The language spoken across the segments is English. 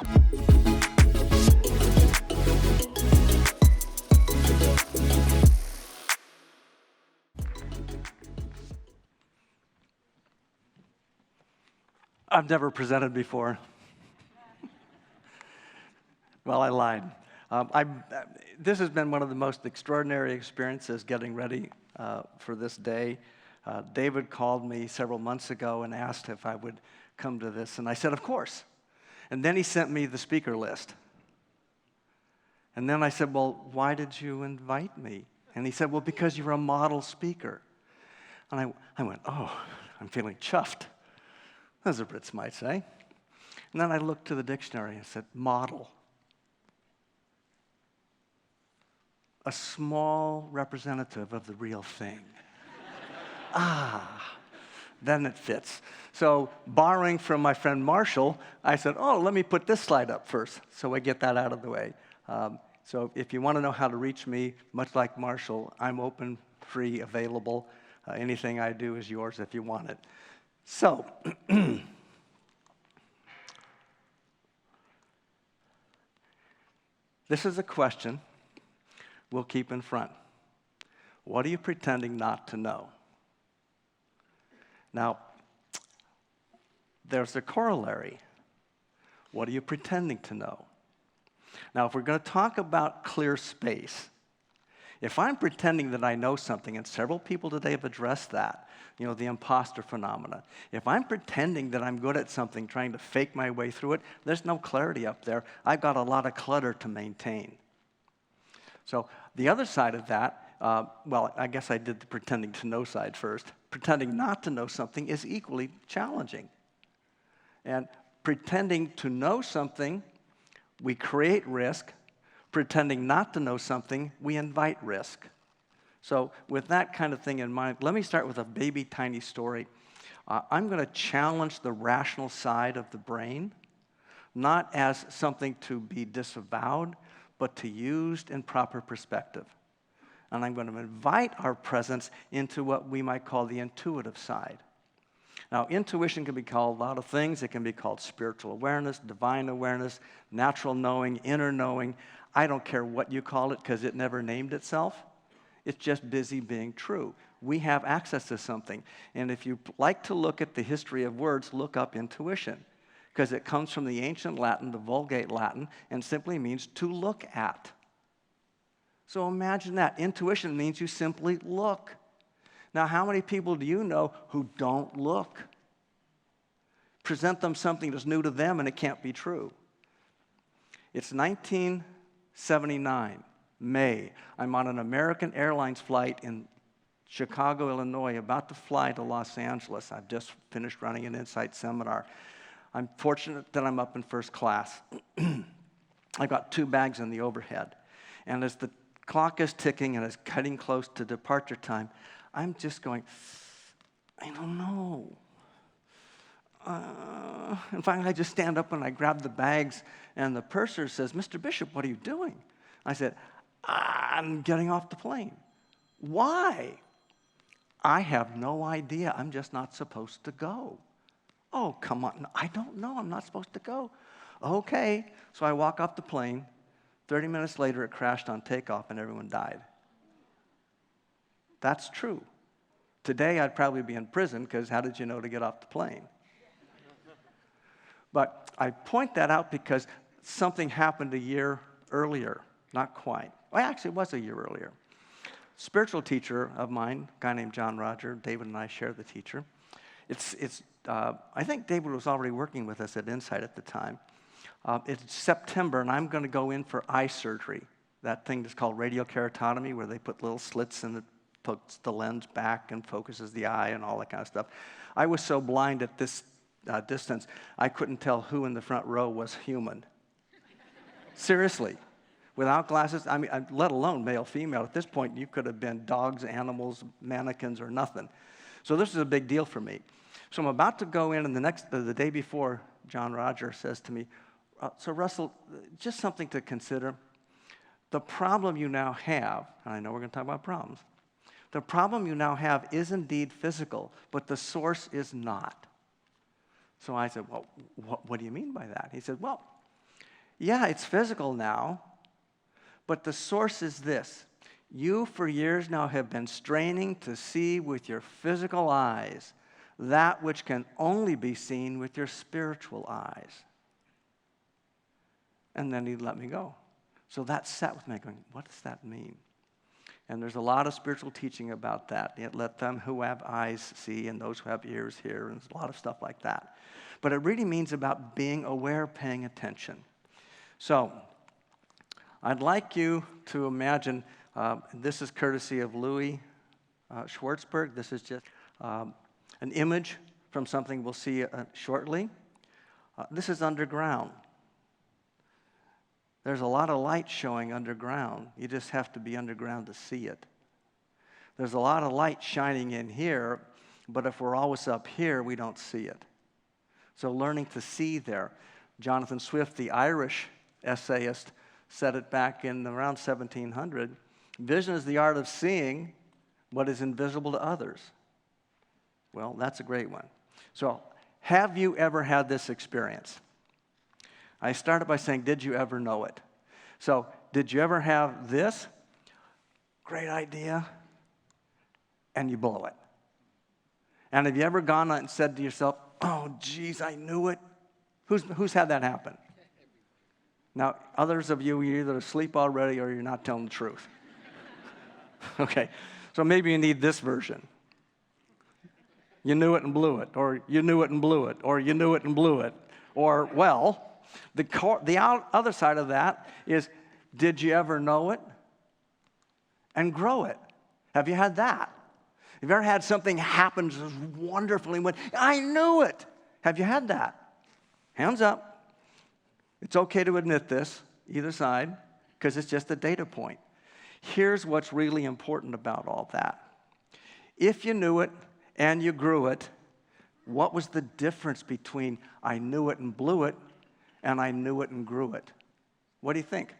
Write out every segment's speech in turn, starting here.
I've never presented before. Well, I lied. This has been one of the most extraordinary experiences getting ready for this day. David called me several months ago and asked if I would come to this, and I said, of course. And then he sent me the speaker list. And then I said, well, why did you invite me? And he said, well, because you're a model speaker. And I went, oh, I'm feeling chuffed, as the Brits might say. And then I looked to the dictionary and said, model. A small representative of the real thing. Then it fits. So borrowing from my friend Marshall, I said, oh, let me put this slide up first so I get that out of the way. So if you want to know how to reach me, much like Marshall, I'm open, free, available. Anything I do is yours if you want it. So, this is a question we'll keep in front. What are you pretending not to know? Now, there's a corollary. What are you pretending to know? Now, if we're going to talk about clear space, if I'm pretending that I know something, and several people today have addressed that, you know, the imposter phenomena. If I'm pretending that I'm good at something, trying to fake my way through it, there's no clarity up there. I've got a lot of clutter to maintain. So the other side of that, well, I guess I did the pretending to know side first. Pretending not to know something is equally challenging. And pretending to know something, we create risk. Pretending not to know something, we invite risk. So with that kind of thing in mind, let me start with a baby tiny story. I'm going to challenge the rational side of the brain, not as something to be disavowed, but to used in proper perspective. And I'm going to invite our presence into what we might call the intuitive side. Now, intuition can be called a lot of things. It can be called spiritual awareness, divine awareness, natural knowing, inner knowing. I don't care what you call it because it never named itself. It's just busy being true. We have access to something. And if you like to look at the history of words, look up intuition, because it comes from the ancient Latin, the Vulgate Latin, and simply means to look at. So imagine that. Intuition means you simply look. Now, how many people do you know who don't look? Present them something that's new to them and it can't be true. It's 1979, May. I'm on an American Airlines flight in Chicago, Illinois, about to fly to Los Angeles. I've just finished running an Insight seminar. I'm fortunate that I'm up in first class. I got 2 bags in the overhead. And as the clock is ticking and is cutting close to departure time, I'm just going, I don't know. In fact, I just stand up and I grab the bags, and the purser says, Mr. Bishop, what are you doing? I said, I'm getting off the plane. Why? I have no idea. I'm just not supposed to go. Oh, come on. I don't know. I'm not supposed to go. Okay. So I walk off the plane. 30 minutes later, it crashed on takeoff, and everyone died. That's true. Today, I'd probably be in prison, because how did you know to get off the plane? But I point that out because something happened a year earlier. Not quite. Well, actually, it was a year earlier. Spiritual teacher of mine, a guy named John Roger, David and I share the teacher. I think David was already working with us at Insight at the time. It's September, and I'm going to go in for eye surgery. That thing that's called radiokeratotomy, where they put little slits and it puts the lens back and focuses the eye and all that kind of stuff. I was so blind at this distance, I couldn't tell who in the front row was human. Seriously. Without glasses, I mean, let alone male, female. At this point, you could have been dogs, animals, mannequins, or nothing. So this is a big deal for me. So I'm about to go in, and the day before, John Roger says to me, so Russell, just something to consider. The problem you now have, and I know we're going to talk about problems, the problem you now have is indeed physical, but the source is not. So I said, well, what do you mean by that? He said, well, Yeah, it's physical now, but the source is this. You, for years now, have been straining to see with your physical eyes that which can only be seen with your spiritual eyes. And then he let me go. So that sat with me going, what does that mean? And there's a lot of spiritual teaching about that. Let them who have eyes see and those who have ears hear, and there's a lot of stuff like that. But it really means about being aware, paying attention. So I'd like you to imagine, this is courtesy of Louis Schwartzberg. This is just an image from something we'll see shortly. This is underground. There's a lot of light showing underground. You just have to be underground to see it. There's a lot of light shining in here, but if we're always up here, we don't see it. So learning to see there. Jonathan Swift, the Irish essayist, said it back in around 1700. Vision is the art of seeing what is invisible to others. Well, that's a great one. So have you ever had this experience? I started by saying, did you ever know it? So, did you ever have this? Great idea, and you blow it. And have you ever gone and said to yourself, oh, geez, I knew it? Who's had that happen? Now, others of you, you're either asleep already or you're not telling the truth. Okay, so maybe you need this version. You knew it and blew it, or you knew it and blew it, or you knew it and blew it, or, well, the other side of that is, did you ever know it and grow it? Have you had that? Have you ever had something happen just wonderfully when, I knew it? Have you had that? Hands up. It's okay to admit this, either side, because it's just a data point. Here's what's really important about all that. If you knew it and you grew it, what was the difference between I knew it and blew it and I knew it and grew it? What do you think?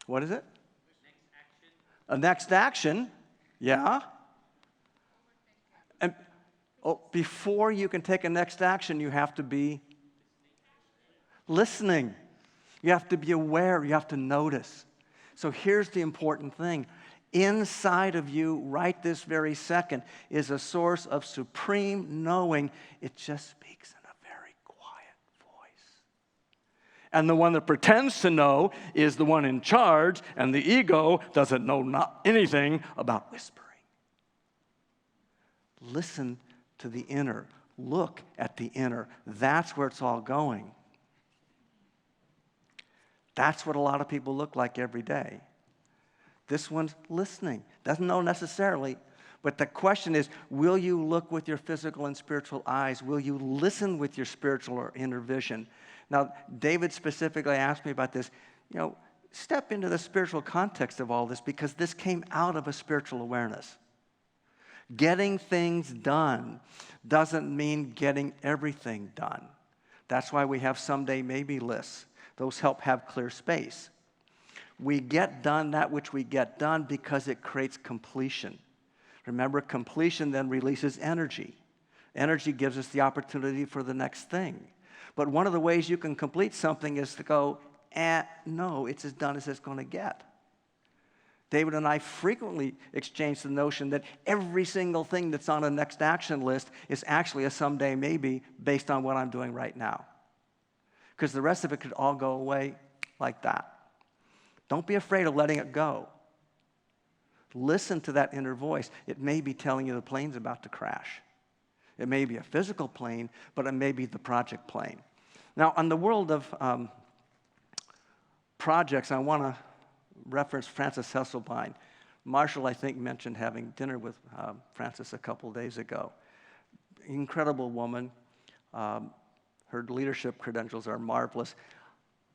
What is it? A next action. Yeah. And before you can take a next action, you have to be listening. You have to be aware. You have to notice. So here's the important thing. Inside of you, right this very second, is a source of supreme knowing. It just speaks in a very quiet voice. And the one that pretends to know is the one in charge, and the ego doesn't know anything about whispering. Listen to the inner. Look at the inner. That's where it's all going. That's what a lot of people look like every day. This one's listening. Doesn't know necessarily, but the question is, will you look with your physical and spiritual eyes? Will you listen with your spiritual or inner vision? Now, David specifically asked me about this. Step into the spiritual context of all this, because this came out of a spiritual awareness. Getting things done doesn't mean getting everything done. That's why we have someday maybe lists. Those help have clear space. We get done that which we get done because it creates completion. Remember, completion then releases energy. Energy gives us the opportunity for the next thing. But one of the ways you can complete something is to go, no, it's as done as it's going to get. David and I frequently exchange the notion that every single thing that's on a next action list is actually a someday maybe based on what I'm doing right now. Because the rest of it could all go away like that. Don't be afraid of letting it go. Listen to that inner voice. It may be telling you the plane's about to crash. It may be a physical plane, but it may be the project plane. Now, on the world of projects, I want to reference Frances Hesselbein. Marshall, I think, mentioned having dinner with Frances a couple days ago. Incredible woman. Her leadership credentials are marvelous.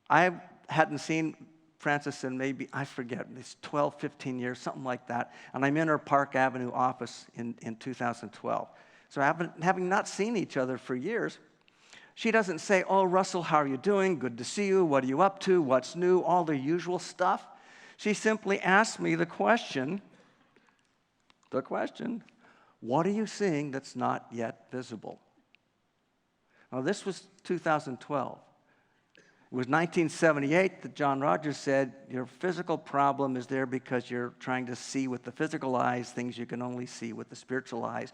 I hadn't seen Frances in maybe, I forget, it's 12, 15 years, something like that. And I'm in her Park Avenue office in 2012. So having not seen each other for years, she doesn't say, oh, Russell, how are you doing? Good to see you. What are you up to? What's new? All the usual stuff. She simply asked me the question, what are you seeing that's not yet visible? Now, this was 2012. It was 1978 that John Rogers said, your physical problem is there because you're trying to see with the physical eyes things you can only see with the spiritual eyes.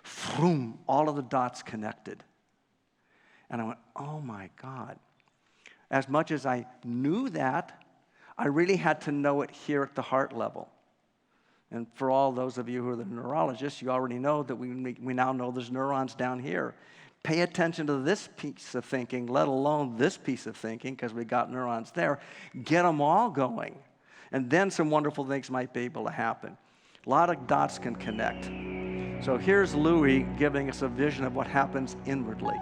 Vroom, all of the dots connected. And I went, oh my God. As much as I knew that, I really had to know it here at the heart level. And for all those of you who are the neurologists, you already know that we now know there's neurons down here. Pay attention to this piece of thinking, let alone this piece of thinking, because we got neurons there. Get them all going. And then some wonderful things might be able to happen. A lot of dots can connect. So here's Louis giving us a vision of what happens inwardly.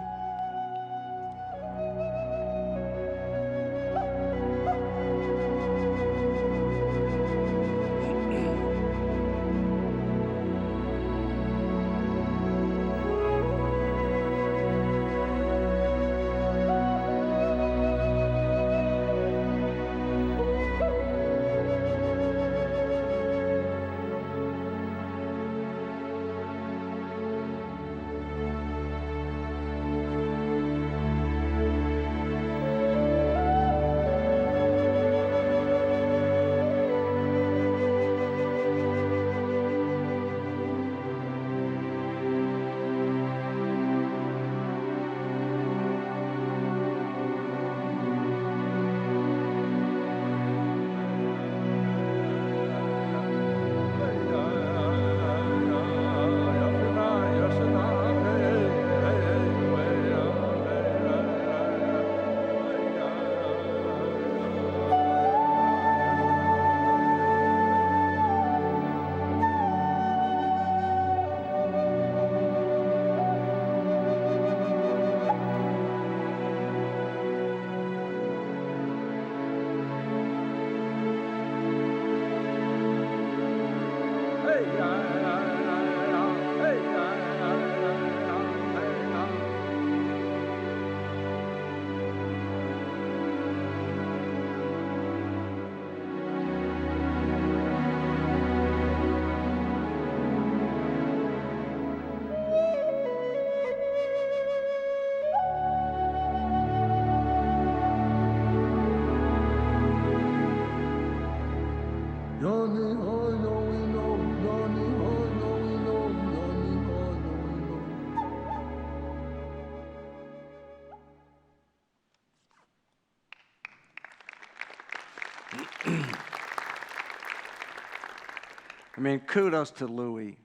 I mean, kudos to Louis.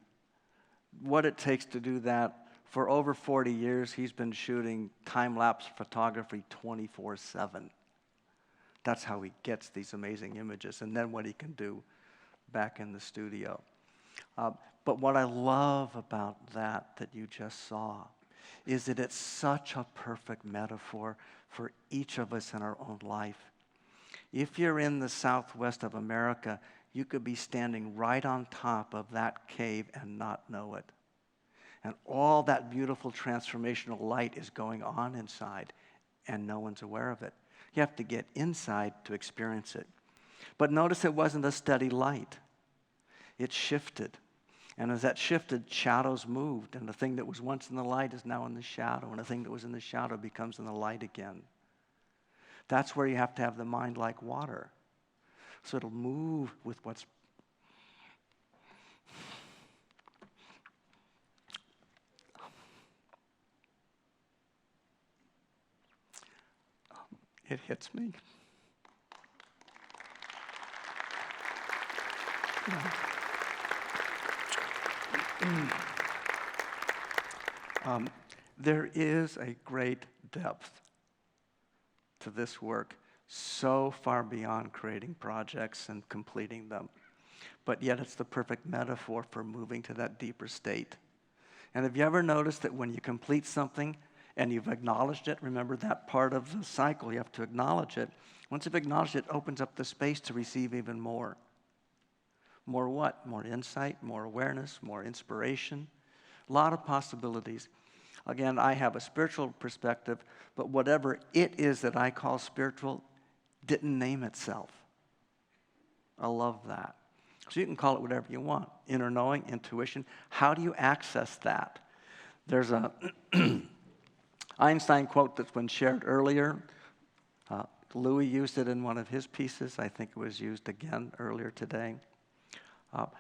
What it takes to do that. For over 40 years, he's been shooting time-lapse photography 24/7. That's how he gets these amazing images, and then what he can do back in the studio. But what I love about that you just saw is that it's such a perfect metaphor for each of us in our own life. If you're in the southwest of America, you could be standing right on top of that cave and not know it. And all that beautiful transformational light is going on inside, and no one's aware of it. You have to get inside to experience it. But notice it wasn't a steady light. It shifted. And as that shifted, shadows moved. And the thing that was once in the light is now in the shadow. And the thing that was in the shadow becomes in the light again. That's where you have to have the mind like water. So it'll move with what's... It hits me. There is a great depth to this work, so far beyond creating projects and completing them. But yet it's the perfect metaphor for moving to that deeper state. And have you ever noticed that when you complete something and you've acknowledged it, remember that part of the cycle, you have to acknowledge it. Once you've acknowledged it, it opens up the space to receive even more. More what? More insight, more awareness, more inspiration. A lot of possibilities. Again, I have a spiritual perspective, but whatever it is that I call spiritual didn't name itself. I love that. So you can call it whatever you want. Inner knowing, intuition. How do you access that? There's a Einstein quote that's been shared earlier. Louis used it in one of his pieces. I think it was used again earlier today.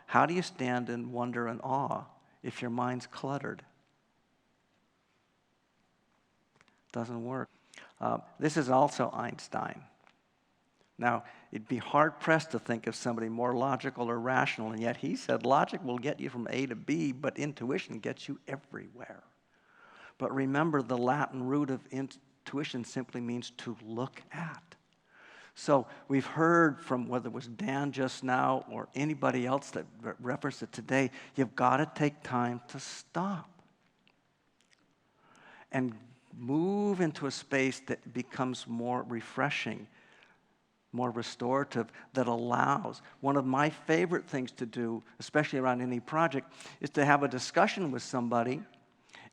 How do you stand in wonder and awe if your mind's cluttered? Doesn't work. This is also Einstein. Now, it'd be hard-pressed to think of somebody more logical or rational, and yet he said logic will get you from A to B, but intuition gets you everywhere. But remember, the Latin root of intuition simply means to look at. So we've heard from, whether it was Dan just now or anybody else that referenced it today, you've got to take time to stop and move into a space that becomes more refreshing, more restorative, that allows. One of my favorite things to do, especially around any project, is to have a discussion with somebody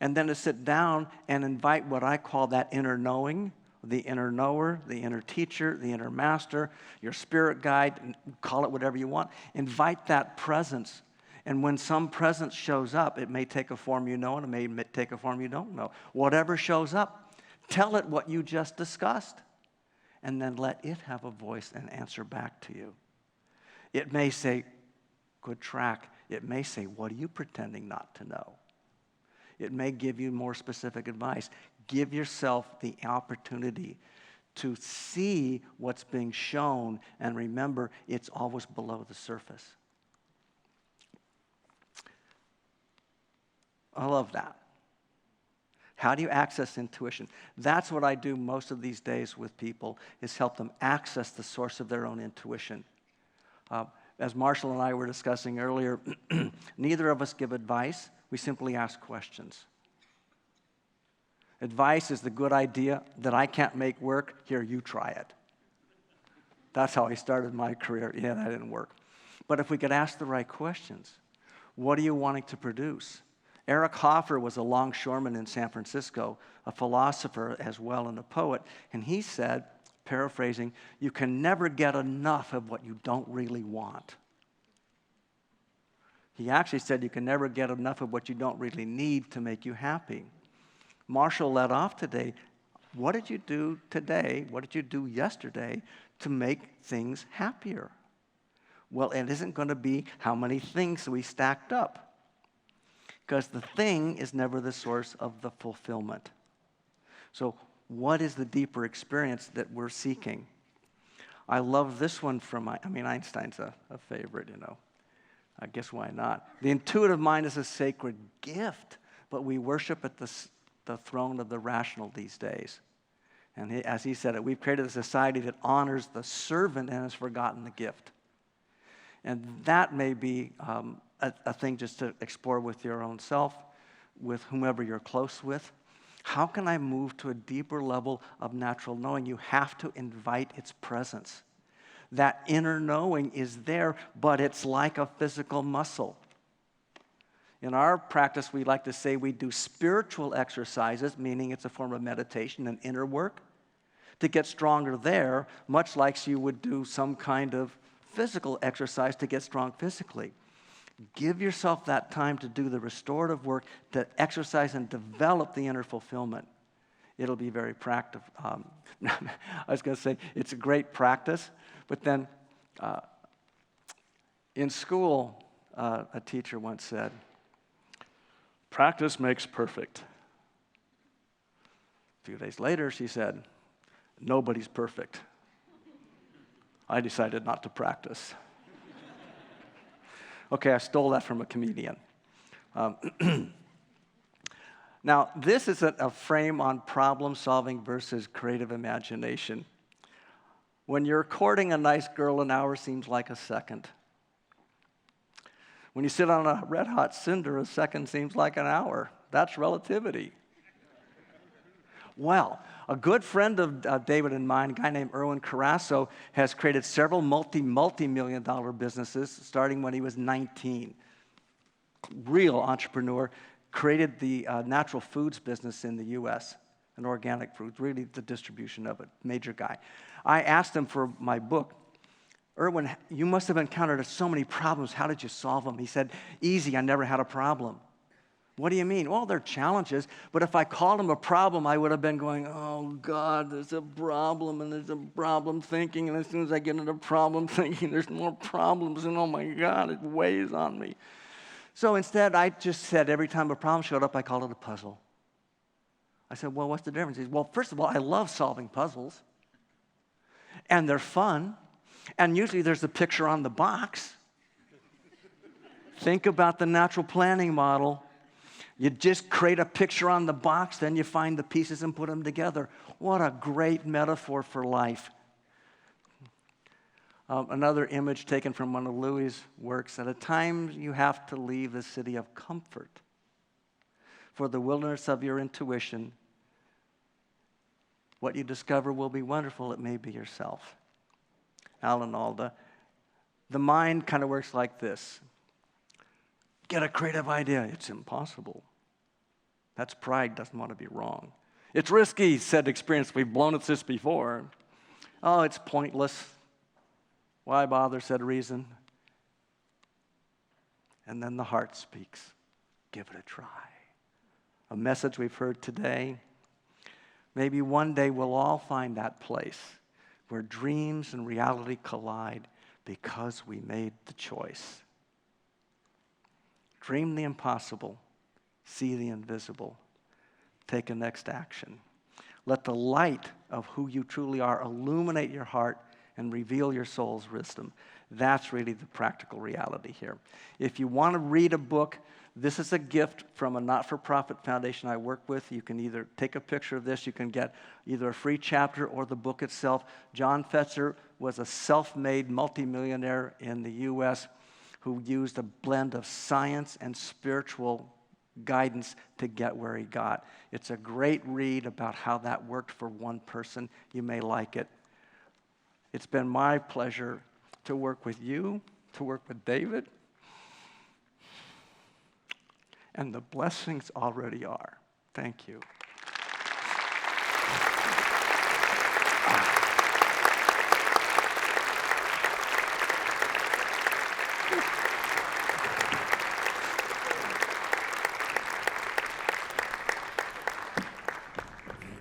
and then to sit down and invite what I call that inner knowing, the inner knower, the inner teacher, the inner master, your spirit guide, call it whatever you want. Invite that presence. And when some presence shows up, it may take a form you know and it may take a form you don't know. Whatever shows up, tell it what you just discussed. And then let it have a voice and answer back to you. It may say, good track. It may say, what are you pretending not to know? It may give you more specific advice. Give yourself the opportunity to see what's being shown, and remember, it's always below the surface. I love that. How do you access intuition? That's what I do most of these days with people, is help them access the source of their own intuition. As Marshall and I were discussing earlier, neither of us give advice. We simply ask questions. Advice is the good idea that I can't make work. Here, you try it. That's how I started my career. Yeah, that didn't work. But if we could ask the right questions, what are you wanting to produce? Eric Hoffer was a longshoreman in San Francisco, a philosopher as well and a poet, and he said, paraphrasing, you can never get enough of what you don't really want. He actually said you can never get enough of what you don't really need to make you happy. Marshall led off today. What did you do today? What did you do yesterday to make things happier? Well, it isn't going to be how many things we stacked up, because the thing is never the source of the fulfillment. So what is the deeper experience that we're seeking? I love this one from, Einstein's a favorite, I guess why not? The intuitive mind is a sacred gift, but we worship at the throne of the rational these days. And as he said it, we've created a society that honors the servant and has forgotten the gift. And that may be a thing just to explore with your own self, with whomever you're close with. How can I move to a deeper level of natural knowing? You have to invite its presence. That inner knowing is there, but it's like a physical muscle. In our practice, we like to say we do spiritual exercises, meaning it's a form of meditation and inner work, to get stronger there, much like you would do some kind of physical exercise to get strong physically. Give yourself that time to do the restorative work, to exercise and develop the inner fulfillment. It'll be very practical. I was going to say, it's a great practice, but then in school, a teacher once said, practice makes perfect. A few days later, she said, nobody's perfect. I decided not to practice. Okay, I stole that from a comedian. Now, this is a frame on problem solving versus creative imagination. When you're courting a nice girl, an hour seems like a second. When you sit on a red-hot cinder, a second seems like an hour. That's relativity. Well, a good friend of David and mine, a guy named Erwin Carasso, has created several multi-million-dollar businesses, starting when he was 19. Real entrepreneur, created the natural foods business in the U.S., and organic foods, really the distribution of it, major guy. I asked him for my book, Erwin, you must have encountered so many problems. How did you solve them? He said, easy, I never had a problem. What do you mean? Well, they're challenges, but if I called them a problem, I would have been going, oh, God, there's a problem, and there's a problem thinking, and as soon as I get into problem thinking, there's more problems, and oh, my God, it weighs on me. So instead, I just said every time a problem showed up, I called it a puzzle. I said, well, what's the difference? He said, well, first of all, I love solving puzzles, and they're fun, and usually there's a picture on the box. Think about the natural planning model. You just create a picture on the box, then you find the pieces and put them together. What a great metaphor for life. Another image taken from one of Louis' works, at times you have to leave the city of comfort for the wilderness of your intuition. What you discover will be wonderful. It may be yourself. Alan Alda. The mind kind of works like this. Get a creative idea. It's impossible. That's pride, doesn't want to be wrong. It's risky, said experience. We've blown at this before. Oh, it's pointless. Why bother, said reason. And then the heart speaks. Give it a try. A message we've heard today. Maybe one day we'll all find that place where dreams and reality collide because we made the choice. Dream the impossible, see the invisible, take a next action. Let the light of who you truly are illuminate your heart and reveal your soul's wisdom. That's really the practical reality here. If you want to read a book, this is a gift from a not-for-profit foundation I work with. You can either take a picture of this, you can get either a free chapter or the book itself. John Fetzer was a self-made multimillionaire in the U.S. who used a blend of science and spiritual guidance to get where he got. It's a great read about how that worked for one person. You may like it. It's been my pleasure to work with you, to work with David, and the blessings already are. Thank you.